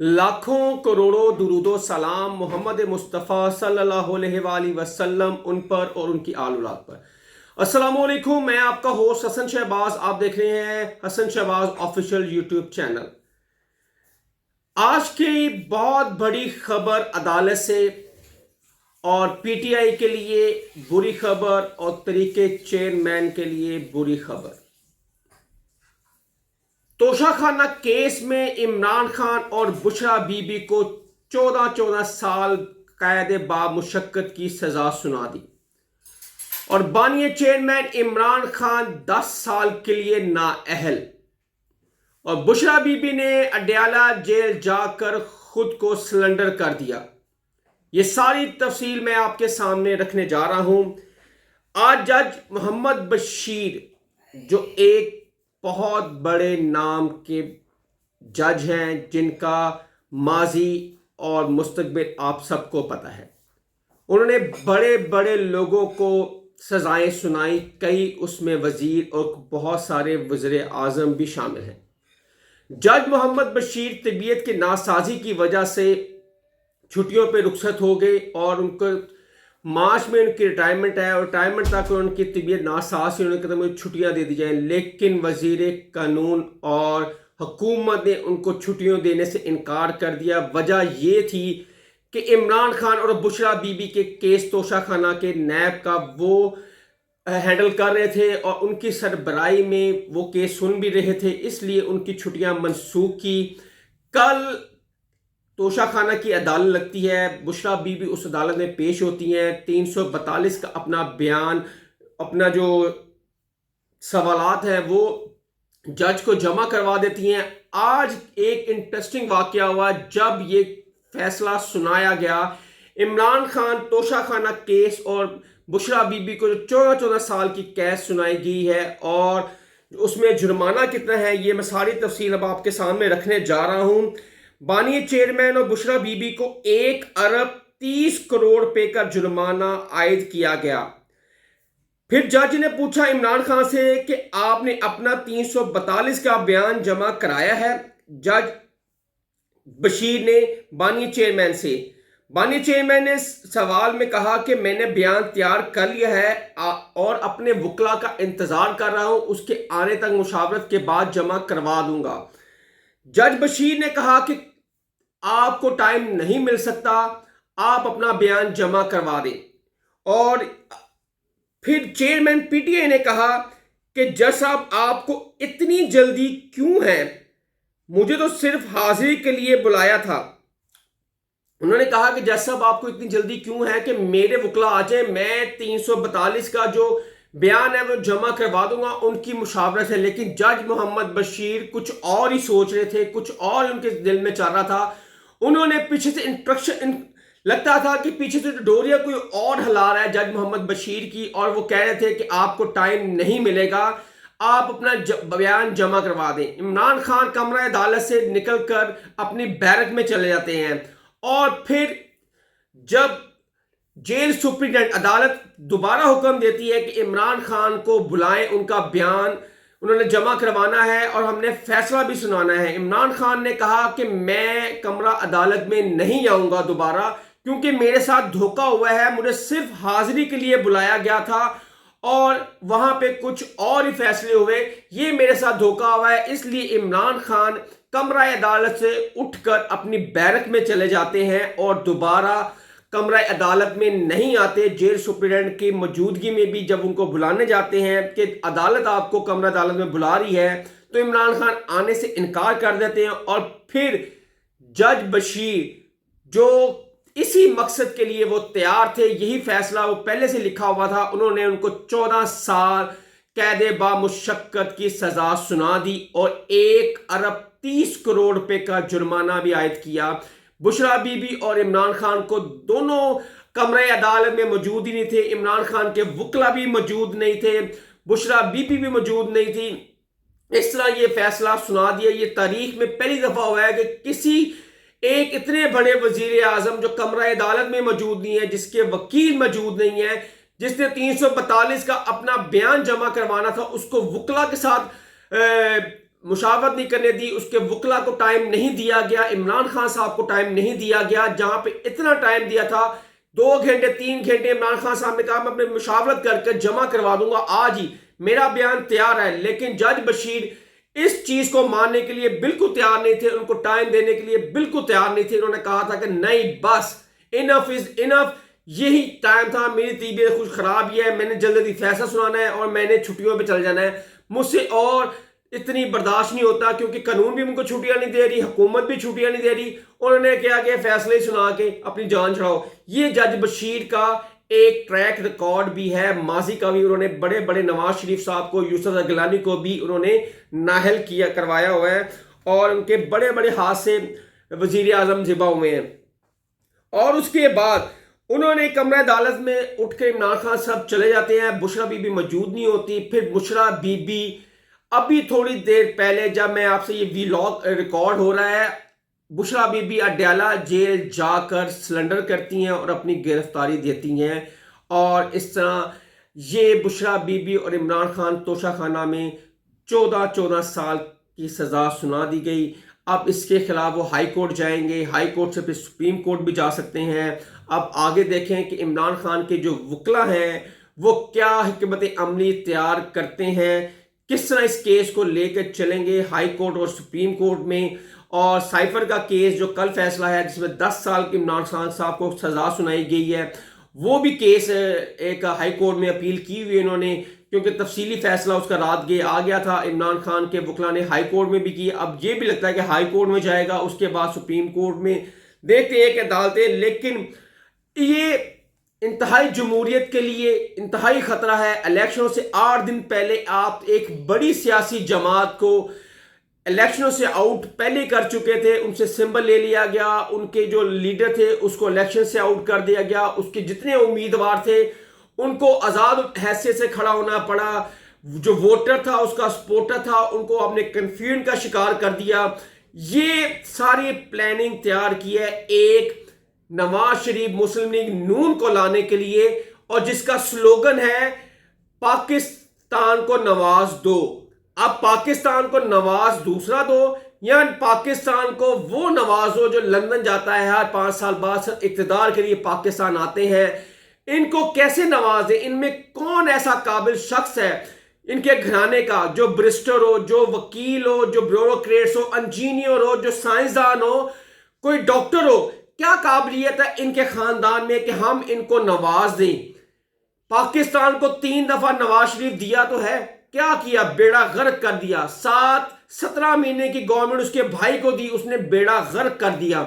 लाखों करोड़ों दुरूदो सलाम मोहम्मद मुस्तफ़ा सल्लल्लाहु अलैहि वसल्लम उन पर और उनकी आल औलाद पर। अस्सलाम वालेकुम, मैं आपका होस्ट हसन शहबाज। आप देख रहे हैं Hasan Shahbaz official YouTube channel. आज की बहुत बड़ी खबर अदालत से और पीटीआई के लिए बुरी खबर और तरीके चेयरमैन के लिए बुरी खबर। तोशाखाना केस में इमरान खान और बुशरा बीबी को 14 साल कैद बामुशक्कत की सजा सुना दी और बानिया चेयरमैन इमरान खान 10 साल के लिए नाअहल। और बुशरा बीबी ने अडयाला जेल जाकर खुद को सरेंडर कर दिया। ये सारी तफसील मैं आपके सामने रखने जा रहा हूं। आज जज मोहम्मद बशीर जो एक बहुत बड़े नाम के जज हैं, जिनका माजी और मुस्तकबिल आप सबको पता है, उन्होंने बड़े बड़े लोगों को सजाएं सुनाई, कई उसमें वजीर और बहुत सारे वज़ीर आज़म भी शामिल हैं। जज मोहम्मद बशीर तबीयत की नासाजी की वजह से छुट्टियों पे रुखसत हो गए और उनको मार्च में उनकी रिटायरमेंट है और रिटायरमेंट तक उनकी तबीयत नासाज थी। उन्होंने कहा मुझे छुट्टियां दे दी जाएं, लेकिन वजीर कानून और हुकूमत ने उनको छुट्टियों देने से इनकार कर दिया। वजह ये थी कि इमरान खान और बुशरा बीबी के केस तोशाखाना के नैब का वो हैंडल कर रहे थे और उनकी सरबराही में वो केस सुन भी रहे थे, इसलिए उनकी छुट्टियां मनसूख की। कल तोशाखाना की अदालत लगती है, बुशरा बीबी उस अदालत में पेश होती हैं, 342 का अपना बयान, अपना जो सवालात हैं वो जज को जमा करवा देती हैं। आज एक इंटरेस्टिंग वाकया हुआ जब ये फैसला सुनाया गया। इमरान खान तोशाखाना केस और बुशरा बीबी को जो 14 साल की कैद सुनाई गई है और उसमें जुर्माना कितना है, ये मैं सारी तफसील अब आपके सामने रखने जा रहा हूं। बानिया चेयरमैन और बुशरा बीबी को 1 अरब 30 करोड़ रुपए का जुर्माना आयद किया गया। फिर जज ने पूछा इमरान खान से कि आपने अपना 342 का बयान जमा कराया है। जज बशीर ने बानिया चेयरमैन ने सवाल में कहा कि मैंने बयान तैयार कर लिया है और अपने वकला का इंतजार कर रहा हूं, उसके आने तक मुशावरत के बाद जमा करवा दूंगा। जज बशीर ने कहा कि आपको टाइम नहीं मिल सकता, आप अपना बयान जमा करवा दें। और फिर चेयरमैन पीटीआई ने कहा कि जज साहब आपको इतनी जल्दी क्यों है, मुझे तो सिर्फ हाजिरी के लिए बुलाया था। उन्होंने कहा कि जज साहब आपको इतनी जल्दी क्यों है कि मेरे वकला आ जाए, मैं 342 का जो बयान है वो जमा करवा दूंगा, उनकी मुशावरत है। लेकिन जज मोहम्मद बशीर कुछ और ही सोच रहे थे, कुछ और उनके दिल में चल रहा था। उन्होंने पीछे से इंस्ट्रक्शन, लगता था कि पीछे से डोरिया कोई और हिला रहा है जज मोहम्मद बशीर की, और वो कह रहे थे कि आपको टाइम नहीं मिलेगा, आप अपना बयान जमा करवा दें। इमरान खान कमरा अदालत से निकलकर अपनी बैरक में चले जाते हैं और फिर जब जेल सुप्रिंटेंडेंट अदालत दोबारा हुक्म देती है कि इमरान खान को बुलाएं, उनका बयान उन्होंने जमा करवाना है और हमने फैसला भी सुनाना है। इमरान खान ने कहा कि मैं कमरा अदालत में नहीं आऊंगा दोबारा, क्योंकि मेरे साथ धोखा हुआ है, मुझे सिर्फ हाजिरी के लिए बुलाया गया था और वहां पे कुछ और ही फैसले हुए, ये मेरे साथ धोखा हुआ है। इसलिए इमरान खान कमरा अदालत से उठकर अपनी बैरक में चले जाते हैं और दोबारा कमरा अदालत में नहीं आते। जेल सुप्रिंटेंडेंट की मौजूदगी में भी जब उनको बुलाने जाते हैं कि अदालत आपको कमरा अदालत में बुला रही है, तो इमरान खान आने से इनकार कर देते हैं। और फिर जज बशीर जो इसी मकसद के लिए वो तैयार थे, यही फैसला वो पहले से लिखा हुआ था, उन्होंने उनको 14 साल कैद बामुशक्कत की सजा सुना दी और 1 अरब 30 करोड़ रुपए का जुर्माना भी आयद किया। बुशरा बीबी और इमरान खान को दोनों कमरे अदालत में मौजूद ही नहीं थे, इमरान खान के वकला भी मौजूद नहीं थे, बुशरा बीबी भी मौजूद नहीं थी। इस तरह ये फैसला सुना दिया। ये तारीख में पहली दफा हुआ है कि किसी एक इतने बड़े वजीर आजम जो कमरा अदालत में मौजूद नहीं है, जिसके वकील मौजूद नहीं है, جس نے 342 کا اپنا بیان جمع کروانا تھا اس کو وکلا کے ساتھ مشاورت نہیں کرنے دی، اس کے وکلا کو ٹائم نہیں دیا گیا، عمران خان صاحب کو ٹائم نہیں دیا گیا، جہاں پہ اتنا ٹائم دیا تھا 2 گھنٹے 3 گھنٹے عمران خان صاحب نے کہا میں اپنے مشاورت کر کے جمع کروا دوں گا آج ہی، میرا بیان تیار ہے، لیکن جج بشیر اس چیز کو ماننے کے لیے بالکل تیار نہیں تھے، ان کو ٹائم دینے کے لیے بالکل تیار نہیں تھے، انہوں نے کہا تھا کہ نہیں بس انف از انف، یہی ٹائم تھا، میری طبیعت کچھ خراب ہی ہے، میں نے جلدی فیصلہ سنانا ہے اور میں نے چھٹیوں پہ چل جانا ہے، مجھ سے اور اتنی برداشت نہیں ہوتا، کیونکہ قانون بھی ان کو چھٹیاں نہیں دے رہی، حکومت بھی چھٹیاں نہیں دے رہی، انہوں نے کیا کہ فیصلے سنا کے اپنی جان چھڑاؤ۔ یہ جج بشیر کا ایک ٹریک ریکارڈ بھی ہے، ماضی کا بھی انہوں نے بڑے بڑے نواز شریف صاحب کو، یوسف گیلانی کو بھی انہوں نے نااہل کیا کروایا ہوا ہے، اور ان کے بڑے بڑے ہاتھ سے وزیر اعظم ذبح ہوئے ہیں۔ اور اس کے بعد انہوں نے کمرہ عدالت میں اٹھ کے عمران خان صاحب چلے جاتے ہیں، بشرا بی بی موجود نہیں ہوتی، پھر بشرا بی بی ابھی تھوڑی دیر پہلے جب میں آپ سے یہ ویلاگ ریکارڈ ہو رہا ہے، بشرا بی بی اڈیالہ جیل جا کر سلنڈر کرتی ہیں اور اپنی گرفتاری دیتی ہیں، اور اس طرح یہ بشرا بی بی اور عمران خان توشہ خانہ میں 14 سال کی سزا سنا دی گئی۔ اب اس کے خلاف وہ ہائی کورٹ جائیں گے، ہائی کورٹ سے پھر سپریم کورٹ بھی جا سکتے ہیں۔ اب آگے دیکھیں کہ عمران خان کے جو وکلا ہیں وہ کیا حکمت عملی تیار کرتے ہیں، کس طرح اس کیس کو لے کے چلیں گے ہائی کورٹ اور سپریم کورٹ میں۔ اور سائفر کا کیس جو کل فیصلہ ہے جس میں 10 سال کی عمران خان صاحب کو سزا سنائی گئی ہے، وہ بھی کیس ایک ہائی کورٹ میں اپیل کی ہوئی انہوں نے، کیونکہ تفصیلی فیصلہ اس کا رات آ گیا تھا، عمران خان کے وکلا نے ہائی کورٹ میں بھی کی، اب یہ بھی لگتا ہے کہ ہائی کورٹ میں جائے گا، اس کے بعد سپریم کورٹ میں، دیکھتے ہیں کہ عدالتیں۔ لیکن یہ انتہائی جمہوریت کے لیے انتہائی خطرہ ہے۔ الیکشنوں سے 8 دن پہلے آپ ایک بڑی سیاسی جماعت کو الیکشنوں سے آؤٹ پہلے کر چکے تھے، ان سے سمبل لے لیا گیا، ان کے جو لیڈر تھے اس کو الیکشن سے آؤٹ کر دیا گیا، اس کے جتنے امیدوار تھے ان کو آزاد حیثیت سے کھڑا ہونا پڑا، جو ووٹر تھا اس کا سپورٹر تھا ان کو آپ نے کنفیوژن کا شکار کر دیا۔ یہ ساری پلاننگ تیار کی ہے ایک نواز شریف مسلم لیگ نون کو لانے کے لیے، اور جس کا سلوگن ہے پاکستان کو نواز دو۔ اب پاکستان کو نواز دوسرا دو یا پاکستان کو وہ نواز دو جو لندن جاتا ہے ہر 5 سال بعد اقتدار کے لیے پاکستان آتے ہیں، ان کو کیسے نواز دیں؟ ان میں کون ایسا قابل شخص ہے ان کے گھرانے کا جو برسٹر ہو، جو وکیل ہو، جو بیوروکریٹس ہو، انجینئر ہو، جو سائنسدان ہو، کوئی ڈاکٹر ہو؟ کیا قابلیت ہے ان کے خاندان میں کہ ہم ان کو نواز دیں؟ پاکستان کو 3 دفعہ نواز شریف دیا تو ہے، کیا کیا؟ بیڑا غرق کر دیا۔ 17 مہینے کی گورنمنٹ اس کے بھائی کو دی، اس نے بیڑا غرق کر دیا۔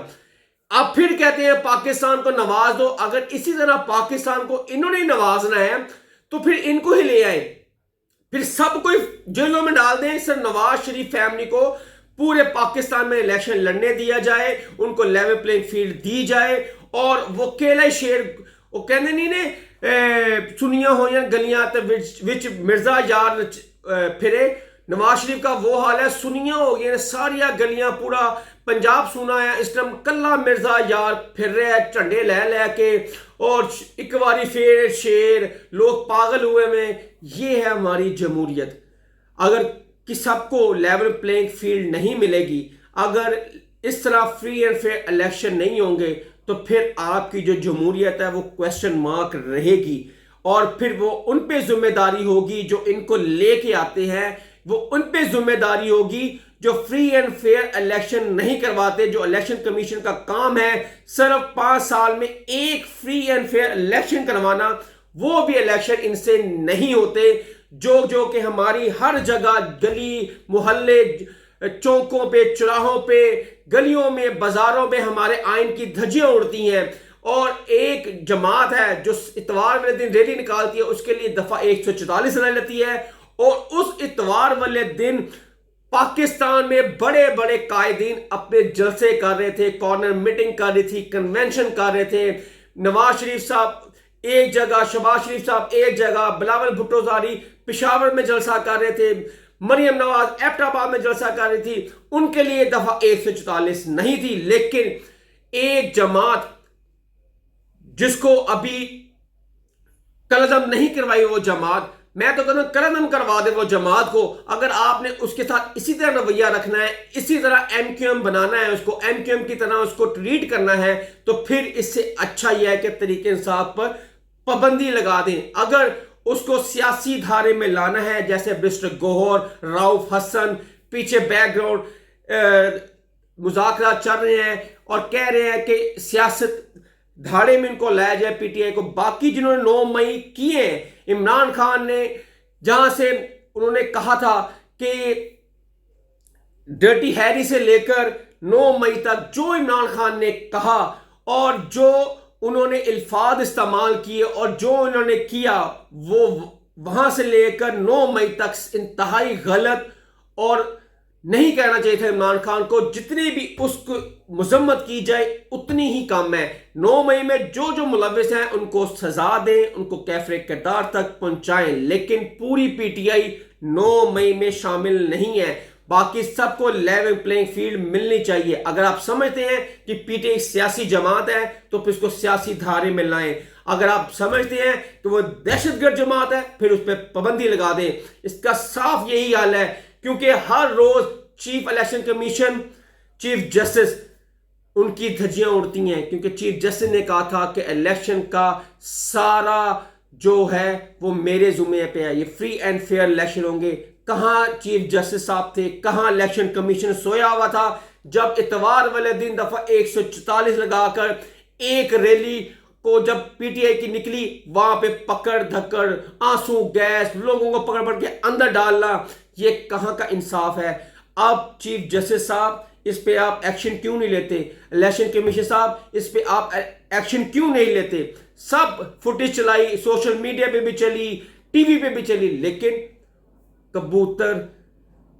اب پھر کہتے ہیں پاکستان کو نواز دو۔ اگر اسی طرح پاکستان کو انہوں نے نوازنا ہے تو پھر ان کو ہی لے آئے، پھر سب کو جیلوں میں ڈال دیں، صرف نواز شریف فیملی کو پورے پاکستان میں الیکشن لڑنے دیا جائے، ان کو لیول پلینگ فیلڈ دی جائے، اور وہ کیلے شیر وہ کہنے نہیں نے سنیاں ہوئیں گلیاں وچ مرزا یار پھرے، نواز شریف کا وہ حال ہے، سنیاں ہو گئی ساریا گلیاں، پورا پنجاب سنا ہے اس ٹائم، کلا مرزا یار پھر رہے ہیں جھنڈے لے کے، اور ایک باری پھر شیر، لوگ پاگل ہوئے میں۔ یہ ہے ہماری جمہوریت۔ اگر سب کو لیول پلینگ فیلڈ نہیں ملے گی، اگر اس طرح فری اینڈ فیئر الیکشن نہیں ہوں گے، تو پھر آپ کی جو جمہوریت ہے وہ کویسچن مارک رہے گی، اور پھر وہ ان پہ ذمہ داری ہوگی جو ان کو لے کے آتے ہیں، وہ ان پہ ذمہ داری ہوگی جو فری اینڈ فیئر الیکشن نہیں کرواتے۔ جو الیکشن کمیشن کا کام ہے صرف 5 سال میں ایک فری اینڈ فیئر الیکشن کروانا، وہ بھی الیکشن ان سے نہیں ہوتے، جو کہ ہماری ہر جگہ گلی محلے چوکوں پہ، چراہوں پہ، گلیوں میں، بازاروں میں ہمارے آئین کی دھجیاں اڑتی ہیں، اور ایک جماعت ہے جو اتوار والے دن ریلی نکالتی ہے، اس کے لیے دفعہ 144 لے لیتی ہے، اور اس اتوار والے دن پاکستان میں بڑے بڑے قائدین اپنے جلسے کر رہے تھے، کارنر میٹنگ کر رہی تھی، کنونشن کر رہے تھے، نواز شریف صاحب ایک جگہ، شہباز شریف صاحب ایک جگہ، بلاول بھٹو زاری پشاور میں جلسہ کر رہے تھے، مریم نواز ایبٹ آباد میں جلسہ کر رہی تھی، ان کے لیے دفعہ 144 نہیں تھی۔ لیکن ایک جماعت جس کو ابھی कलअदम नहीं करवाई वो जमात, मैं तो कहता हूं कलअदम करवा दे वो जमात को। अगर आपने उसके साथ इसी तरह रवैया रखना है, इसी तरह एमक्यूएम बनाना है, उसको एमक्यूएम की तरह उसको ट्रीट करना है, तो फिर इससे अच्छा यह है कि तरीके इंसाफ पर पाबंदी लगा दें। अगर उसको सियासी धारे में लाना है, जैसे मिस्टर गौहर, राउफ हसन, पीछे बैकग्राउंड मुज़ाकरा चल रहे हैं और कह रहे हैं कि सियासत धाड़े में इनको लाया जाए पीटीआई को। बाकी जिन्होंने 9 मई किए, इमरान खान ने जहां से उन्होंने कहा था कि डर्टी हैरी से लेकर 9 मई तक जो इमरान खान ने कहा और जो उन्होंने अल्फाज इस्तेमाल किए और जो उन्होंने किया, वो वहां से लेकर 9 मई तक इंतहाई गलत और नहीं कहना चाहिए था इमरान खान को। जितनी भी उसको मजम्मत की जाए उतनी ही कम है। 9 मई में जो जो मुलविस हैं उनको सजा दें, उनको कैफरे किरदार तक पहुंचाएं, लेकिन पूरी पीटीआई 9 मई में शामिल नहीं है। बाकी सबको लेवल प्लेइंग फील्ड मिलनी चाहिए। अगर आप समझते हैं कि पीटीआई सियासी जमात है तो फिर उसको सियासी धारे में लाएं। अगर आप समझते हैं कि वो दहशतगर्द जमात है, फिर उस पर पाबंदी लगा दें। इसका साफ यही हाल है, क्योंकि हर रोज chief election commission, chief justice, उनकी धज्जियां उड़ती हैं, क्योंकि चीफ जस्टिस ने कहा था कि इलेक्शन का सारा जो है वो मेरे जुम्मे पे है, ये फ्री एंड फेयर इलेक्शन होंगे। कहां चीफ जस्टिस साहब थे, कहां इलेक्शन कमीशन सोया हुआ था जब इतवार वाले दिन दफा 144 लगाकर एक रैली को जब पीटीआई की निकली, वहां पे पकड़ धक्कड़, आंसू गैस, लोगों को पकड़ पकड़ के अंदर डालना, ये कहां का इंसाफ है। अब चीफ जस्टिस साहब इस पे आप एक्शन क्यों नहीं लेते? इलेक्शन कमीशन साहब इस पे आप एक्शन क्यों नहीं लेते? सब फुटेज चलाई, सोशल मीडिया पे भी चली, टीवी पे भी चली, लेकिन कबूतर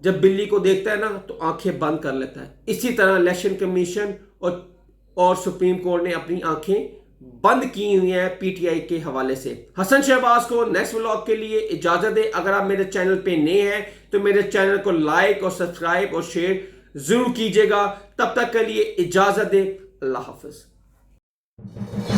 जब बिल्ली को देखता है ना तो आंखें बंद कर लेता है। इसी तरह इलेक्शन कमीशन और सुप्रीम कोर्ट ने अपनी आंखें बंद की हुई है पीटीआई के हवाले से। हसन शहबाज को नेक्स्ट व्लॉग के लिए इजाजत दे। अगर आप मेरे चैनल पे नए हैं तो मेरे चैनल को लाइक और सब्सक्राइब और शेयर जरूर कीजिएगा। तब तक के लिए इजाजत दे। अल्लाह हाफिज।